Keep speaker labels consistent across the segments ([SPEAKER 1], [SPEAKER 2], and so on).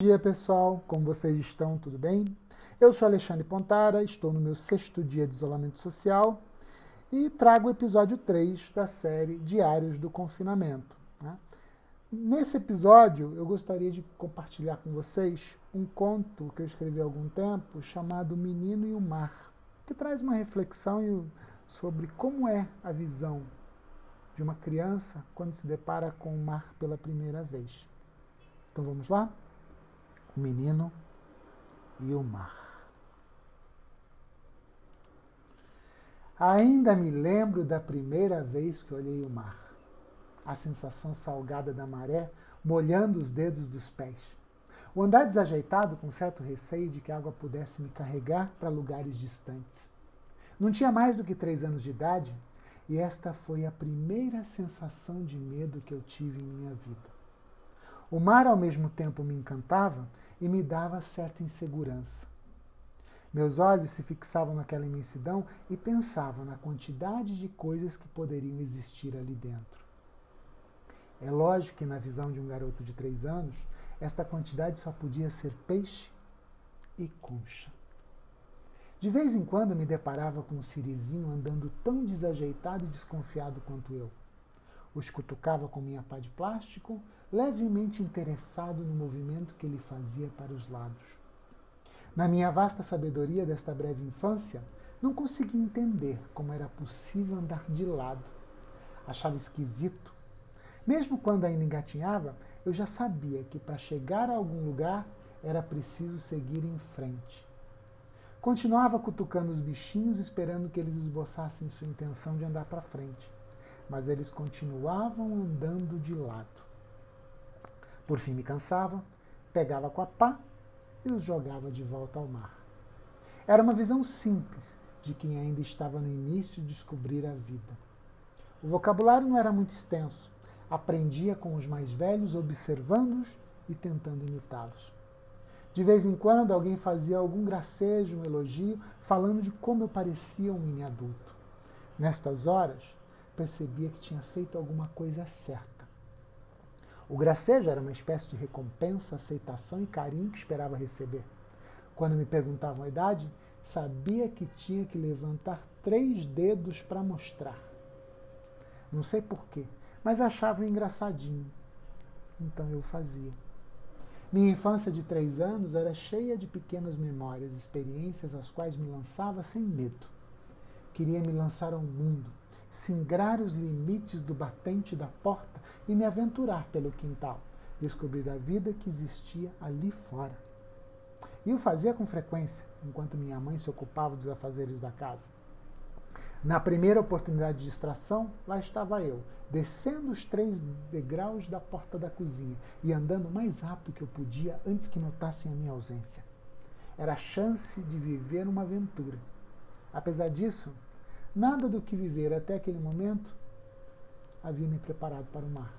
[SPEAKER 1] Bom dia, pessoal, como vocês estão? Tudo bem? Eu sou Alexandre Pontara, estou no meu 6º dia de isolamento social e trago o episódio 3 da série Diários do Confinamento, né? Nesse episódio, eu gostaria de compartilhar com vocês um conto que eu escrevi há algum tempo chamado O Menino e o Mar, que traz uma reflexão sobre como é a visão de uma criança quando se depara com o mar pela primeira vez. Então vamos lá? O menino e o mar. Ainda me lembro da primeira vez que olhei o mar. A sensação salgada da maré molhando os dedos dos pés. O andar desajeitado com certo receio de que a água pudesse me carregar para lugares distantes. Não tinha mais do que 3 anos de idade e esta foi a primeira sensação de medo que eu tive em minha vida. O mar ao mesmo tempo me encantava e me dava certa insegurança. Meus olhos se fixavam naquela imensidão e pensavam na quantidade de coisas que poderiam existir ali dentro. É lógico que na visão de um garoto de 3 anos, esta quantidade só podia ser peixe e concha. De vez em quando me deparava com um sirizinho andando tão desajeitado e desconfiado quanto eu. Os cutucava com minha pá de plástico, levemente interessado no movimento que ele fazia para os lados. Na minha vasta sabedoria desta breve infância, não conseguia entender como era possível andar de lado. Achava esquisito. Mesmo quando ainda engatinhava, eu já sabia que para chegar a algum lugar era preciso seguir em frente. Continuava cutucando os bichinhos, esperando que eles esboçassem sua intenção de andar para frente. Mas eles continuavam andando de lado. Por fim me cansava, pegava com a pá e os jogava de volta ao mar. Era uma visão simples de quem ainda estava no início de descobrir a vida. O vocabulário não era muito extenso. Aprendia com os mais velhos, observando-os e tentando imitá-los. De vez em quando alguém fazia algum gracejo, um elogio, falando de como eu parecia um mini adulto. Nestas horas, percebia que tinha feito alguma coisa certa. O gracejo era uma espécie de recompensa, aceitação e carinho que esperava receber. Quando me perguntavam a idade, sabia que tinha que levantar 3 dedos para mostrar. Não sei porquê, mas achava engraçadinho. Então eu fazia. Minha infância de 3 anos era cheia de pequenas memórias, experiências às quais me lançava sem medo. Queria me lançar ao mundo, singrar os limites do batente da porta e me aventurar pelo quintal, descobrir a vida que existia ali fora. E o fazia com frequência, enquanto minha mãe se ocupava dos afazeres da casa. Na primeira oportunidade de distração, lá estava eu, descendo os 3 degraus da porta da cozinha e andando o mais rápido que eu podia antes que notassem a minha ausência. Era a chance de viver uma aventura. Apesar disso, nada do que viver até aquele momento havia me preparado para o mar.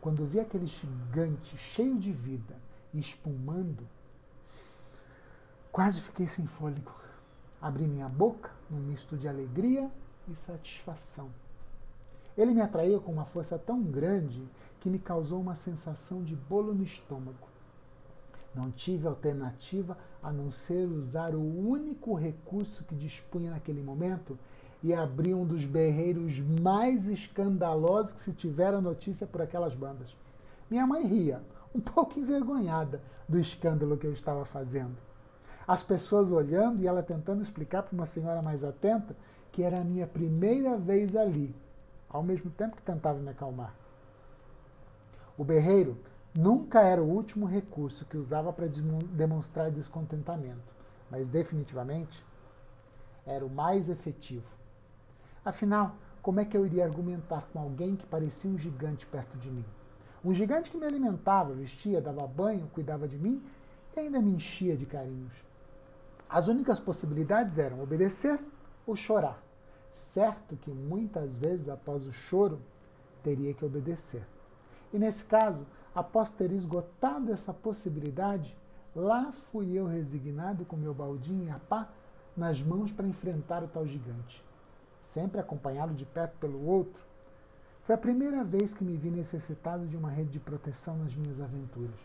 [SPEAKER 1] Quando vi aquele gigante cheio de vida e espumando, quase fiquei sem fôlego. Abri minha boca num misto de alegria e satisfação. Ele me atraiu com uma força tão grande que me causou uma sensação de bolo no estômago. Não tive alternativa a não ser usar o único recurso que dispunha naquele momento e abrir um dos berreiros mais escandalosos que se tivera notícia por aquelas bandas. Minha mãe ria, um pouco envergonhada do escândalo que eu estava fazendo. As pessoas olhando e ela tentando explicar para uma senhora mais atenta que era a minha primeira vez ali, ao mesmo tempo que tentava me acalmar. O berreiro nunca era o último recurso que usava para demonstrar descontentamento, mas definitivamente era o mais efetivo. Afinal, como é que eu iria argumentar com alguém que parecia um gigante perto de mim? Um gigante que me alimentava, vestia, dava banho, cuidava de mim e ainda me enchia de carinhos. As únicas possibilidades eram obedecer ou chorar. Certo que muitas vezes após o choro teria que obedecer. E nesse caso, após ter esgotado essa possibilidade, lá fui eu resignado com meu baldinho e a pá nas mãos para enfrentar o tal gigante. Sempre acompanhado de perto pelo outro, foi a primeira vez que me vi necessitado de uma rede de proteção nas minhas aventuras.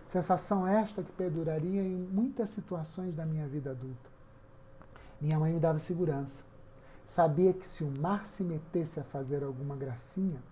[SPEAKER 1] Sensação esta que perduraria em muitas situações da minha vida adulta. Minha mãe me dava segurança. Sabia que se o mar se metesse a fazer alguma gracinha,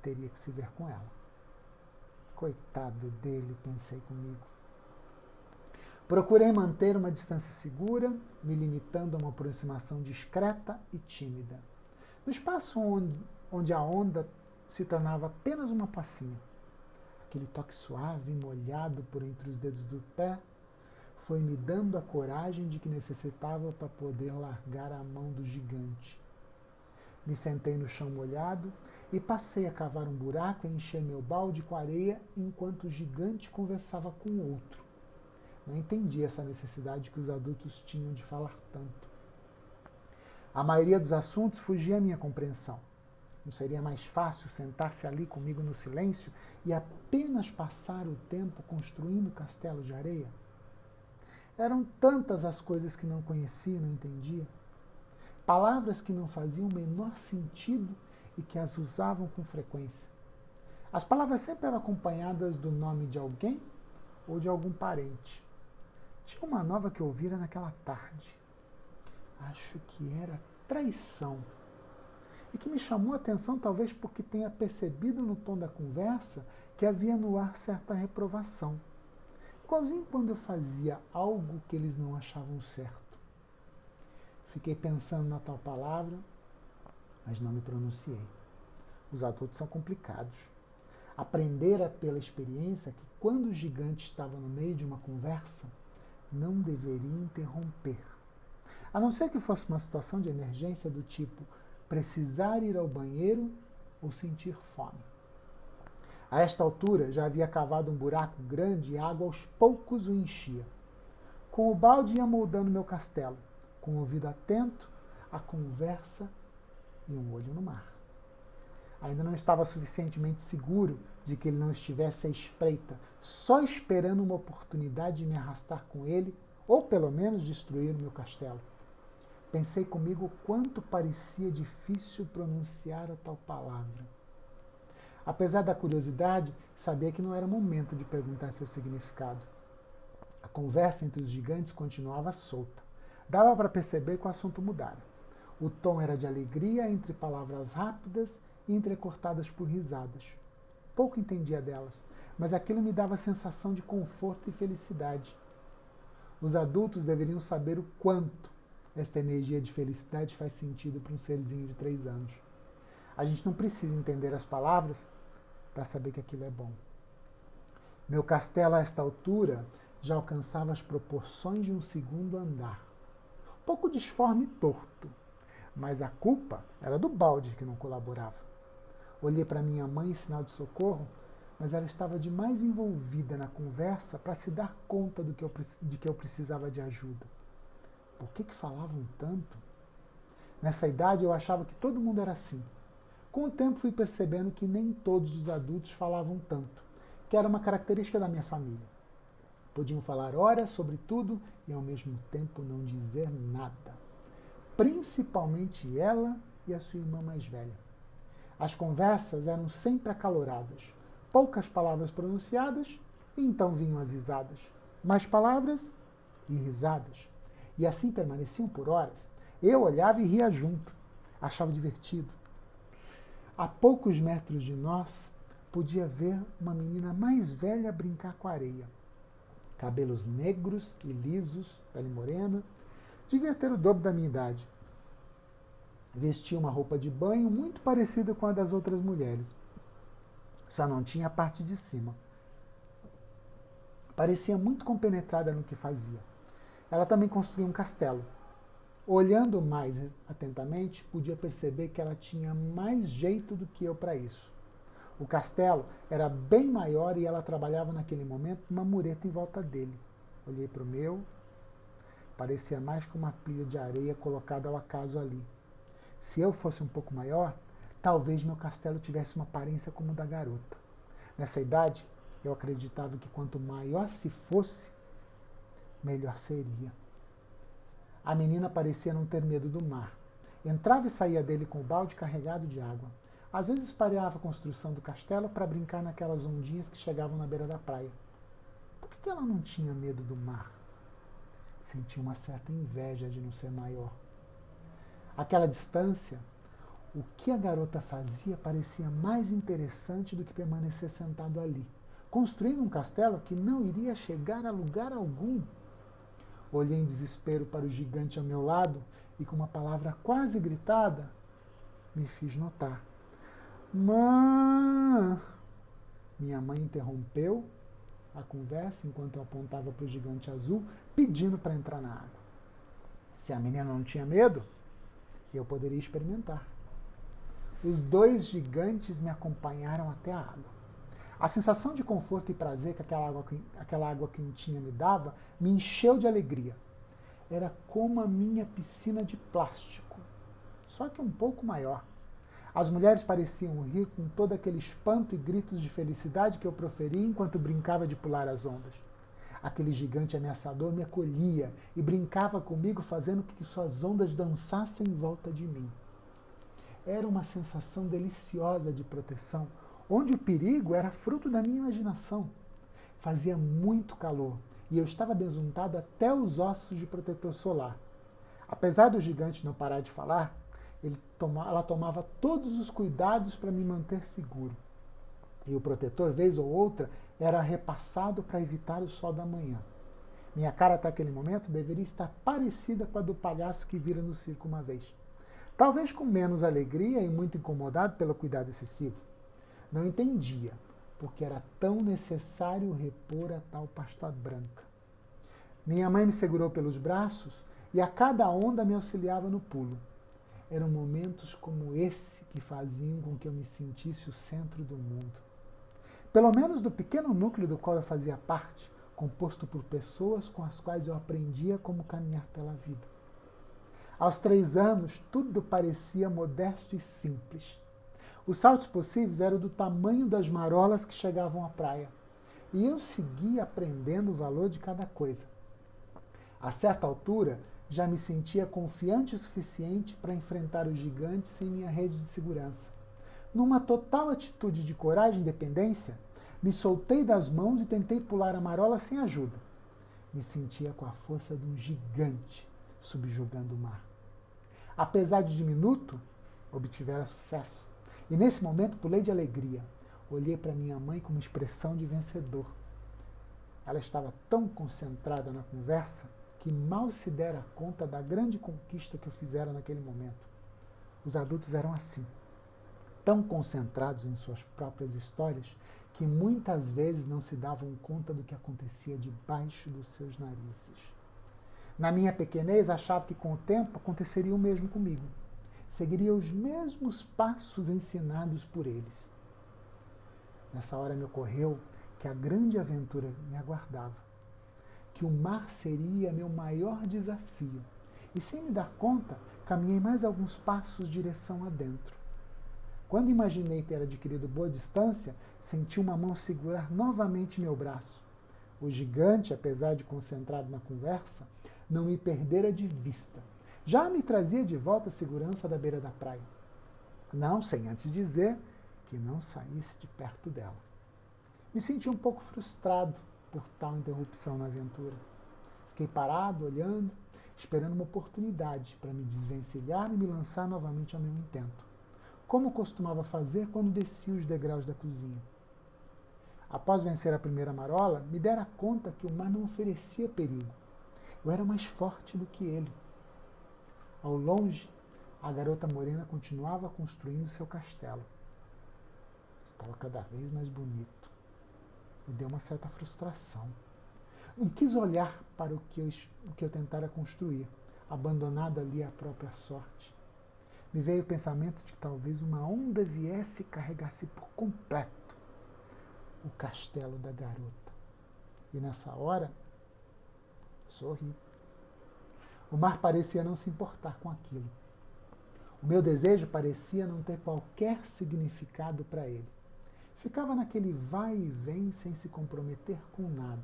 [SPEAKER 1] teria que se ver com ela. Coitado dele, pensei comigo. Procurei manter uma distância segura, me limitando a uma aproximação discreta e tímida. No espaço onde a onda se tornava apenas uma pocinha, aquele toque suave e molhado por entre os dedos do pé, foi me dando a coragem de que necessitava para poder largar a mão do gigante. Me sentei no chão molhado e passei a cavar um buraco e encher meu balde com areia enquanto o gigante conversava com o outro. Não entendi essa necessidade que os adultos tinham de falar tanto. A maioria dos assuntos fugia à minha compreensão. Não seria mais fácil sentar-se ali comigo no silêncio e apenas passar o tempo construindo castelos de areia? Eram tantas as coisas que não conhecia e não entendia. Palavras que não faziam o menor sentido e que as usavam com frequência. As palavras sempre eram acompanhadas do nome de alguém ou de algum parente. Tinha uma nova que eu ouvira naquela tarde. Acho que era traição. E que me chamou a atenção talvez porque tenha percebido no tom da conversa que havia no ar certa reprovação. Igualzinho quando eu fazia algo que eles não achavam certo. Fiquei pensando na tal palavra, mas não me pronunciei. Os adultos são complicados. Aprendera pela experiência que quando o gigante estava no meio de uma conversa, não deveria interromper. A não ser que fosse uma situação de emergência do tipo precisar ir ao banheiro ou sentir fome. A esta altura já havia cavado um buraco grande e a água aos poucos o enchia. Com o balde ia moldando meu castelo, com o ouvido atento, a conversa e um olho no mar. Ainda não estava suficientemente seguro de que ele não estivesse à espreita, só esperando uma oportunidade de me arrastar com ele, ou pelo menos destruir o meu castelo. Pensei comigo o quanto parecia difícil pronunciar a tal palavra. Apesar da curiosidade, sabia que não era momento de perguntar seu significado. A conversa entre os gigantes continuava solta. Dava para perceber que o assunto mudara. O tom era de alegria entre palavras rápidas e entrecortadas por risadas. Pouco entendia delas, mas aquilo me dava a sensação de conforto e felicidade. Os adultos deveriam saber o quanto esta energia de felicidade faz sentido para um serzinho de 3 anos. A gente não precisa entender as palavras para saber que aquilo é bom. Meu castelo, a esta altura, já alcançava as proporções de um segundo andar. Um pouco disforme e torto, mas a culpa era do balde que não colaborava. Olhei para minha mãe em sinal de socorro, mas ela estava demais envolvida na conversa para se dar conta de que eu precisava de ajuda. Por que falavam tanto? Nessa idade eu achava que todo mundo era assim. Com o tempo fui percebendo que nem todos os adultos falavam tanto, que era uma característica da minha família. Podiam falar horas sobre tudo e ao mesmo tempo não dizer nada. Principalmente ela e a sua irmã mais velha. As conversas eram sempre acaloradas, poucas palavras pronunciadas e então vinham as risadas. Mais palavras e risadas. E assim permaneciam por horas. Eu olhava e ria junto. Achava divertido. A poucos metros de nós, podia ver uma menina mais velha brincar com a areia. Cabelos negros e lisos, pele morena. Devia ter o dobro da minha idade. Vestia uma roupa de banho muito parecida com a das outras mulheres. Só não tinha a parte de cima. Parecia muito compenetrada no que fazia. Ela também construiu um castelo. Olhando mais atentamente, podia perceber que ela tinha mais jeito do que eu para isso. O castelo era bem maior e ela trabalhava naquele momento uma mureta em volta dele. Olhei para o meu, parecia mais que uma pilha de areia colocada ao acaso ali. Se eu fosse um pouco maior, talvez meu castelo tivesse uma aparência como o da garota. Nessa idade, eu acreditava que quanto maior se fosse, melhor seria. A menina parecia não ter medo do mar. Entrava e saía dele com o balde carregado de água. Às vezes pareava a construção do castelo para brincar naquelas ondinhas que chegavam na beira da praia. Por que ela não tinha medo do mar? Sentia uma certa inveja de não ser maior. Àquela distância, o que a garota fazia parecia mais interessante do que permanecer sentado ali, construindo um castelo que não iria chegar a lugar algum. Olhei em desespero para o gigante ao meu lado e, com uma palavra quase gritada, me fiz notar. Mãe! Minha mãe interrompeu a conversa enquanto eu apontava para o gigante azul, pedindo para entrar na água. Se a menina não tinha medo, eu poderia experimentar. Os dois gigantes me acompanharam até a água. A sensação de conforto e prazer que aquela água quentinha me dava me encheu de alegria. Era como a minha piscina de plástico, só que um pouco maior. As mulheres pareciam rir com todo aquele espanto e gritos de felicidade que eu proferia enquanto brincava de pular as ondas. Aquele gigante ameaçador me acolhia e brincava comigo, fazendo com que suas ondas dançassem em volta de mim. Era uma sensação deliciosa de proteção, onde o perigo era fruto da minha imaginação. Fazia muito calor e eu estava besuntado até os ossos de protetor solar. Apesar do gigante não parar de falar, ela tomava todos os cuidados para me manter seguro. E o protetor, vez ou outra, era repassado para evitar o sol da manhã. Minha cara até aquele momento deveria estar parecida com a do palhaço que vira no circo uma vez. Talvez com menos alegria e muito incomodado pelo cuidado excessivo. Não entendia porque era tão necessário repor a tal pasta branca. Minha mãe me segurou pelos braços e a cada onda me auxiliava no pulo. Eram momentos como esse que faziam com que eu me sentisse o centro do mundo. Pelo menos do pequeno núcleo do qual eu fazia parte, composto por pessoas com as quais eu aprendia como caminhar pela vida. Aos 3 anos, tudo parecia modesto e simples. Os saltos possíveis eram do tamanho das marolas que chegavam à praia. E eu seguia aprendendo o valor de cada coisa. A certa altura, já me sentia confiante o suficiente para enfrentar os gigantes sem minha rede de segurança. Numa total atitude de coragem e independência, me soltei das mãos e tentei pular a marola sem ajuda. Me sentia com a força de um gigante subjugando o mar. Apesar de diminuto, obtivera sucesso. E nesse momento pulei de alegria. Olhei para minha mãe com uma expressão de vencedor. Ela estava tão concentrada na conversa que mal se dera conta da grande conquista que eu fizera naquele momento. Os adultos eram assim, tão concentrados em suas próprias histórias que muitas vezes não se davam conta do que acontecia debaixo dos seus narizes. Na minha pequenez, achava que com o tempo aconteceria o mesmo comigo. Seguiria os mesmos passos ensinados por eles. Nessa hora me ocorreu que a grande aventura me aguardava, que o mar seria meu maior desafio. E sem me dar conta, caminhei mais alguns passos direção adentro. Quando imaginei ter adquirido boa distância, senti uma mão segurar novamente meu braço. O gigante, apesar de concentrado na conversa, não me perdera de vista. Já me trazia de volta a segurança da beira da praia. Não sem antes dizer que não saísse de perto dela. Me senti um pouco frustrado por tal interrupção na aventura. Fiquei parado, olhando, esperando uma oportunidade para me desvencilhar e me lançar novamente ao meu intento, como costumava fazer quando descia os degraus da cozinha. Após vencer a primeira marola, me dera conta que o mar não oferecia perigo. Eu era mais forte do que ele. Ao longe, a garota morena continuava construindo seu castelo. Estava cada vez mais bonito. Me deu uma certa frustração. Não quis olhar para o que eu tentara construir, abandonado ali à própria sorte. Me veio o pensamento de que talvez uma onda viesse e carregasse por completo o castelo da garota. E nessa hora, sorri. O mar parecia não se importar com aquilo. O meu desejo parecia não ter qualquer significado para ele. Ficava naquele vai e vem sem se comprometer com nada.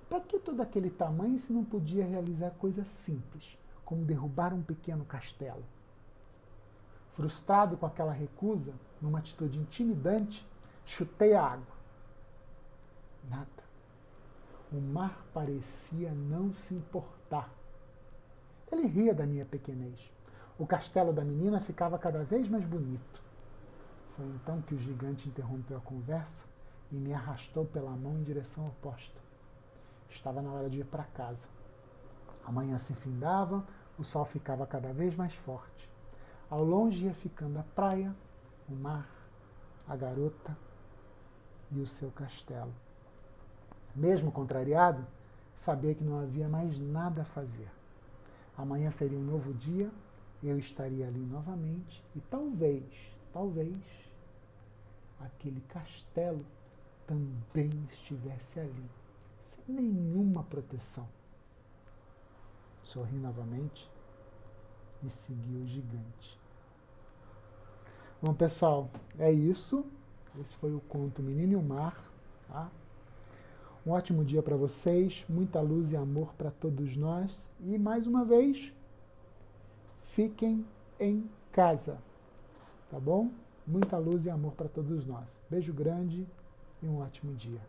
[SPEAKER 1] Para que todo aquele tamanho se não podia realizar coisas simples, como derrubar um pequeno castelo? Frustrado com aquela recusa, numa atitude intimidante, chutei a água. Nada. O mar parecia não se importar. Ele ria da minha pequenez. O castelo da menina ficava cada vez mais bonito. Foi então que o gigante interrompeu a conversa e me arrastou pela mão em direção oposta. Estava na hora de ir para casa. A manhã se findava, o sol ficava cada vez mais forte. Ao longe ia ficando a praia, o mar, a garota e o seu castelo. Mesmo contrariado, sabia que não havia mais nada a fazer. Amanhã seria um novo dia, eu estaria ali novamente e talvez, aquele castelo também estivesse ali, sem nenhuma proteção. Sorri novamente e segui o gigante. Bom, pessoal, é isso. Esse foi o conto Menino e o Mar. Tá? Um ótimo dia para vocês, muita luz e amor para todos nós. E, mais uma vez, fiquem em casa, tá bom? Muita luz e amor para todos nós. Beijo grande e um ótimo dia.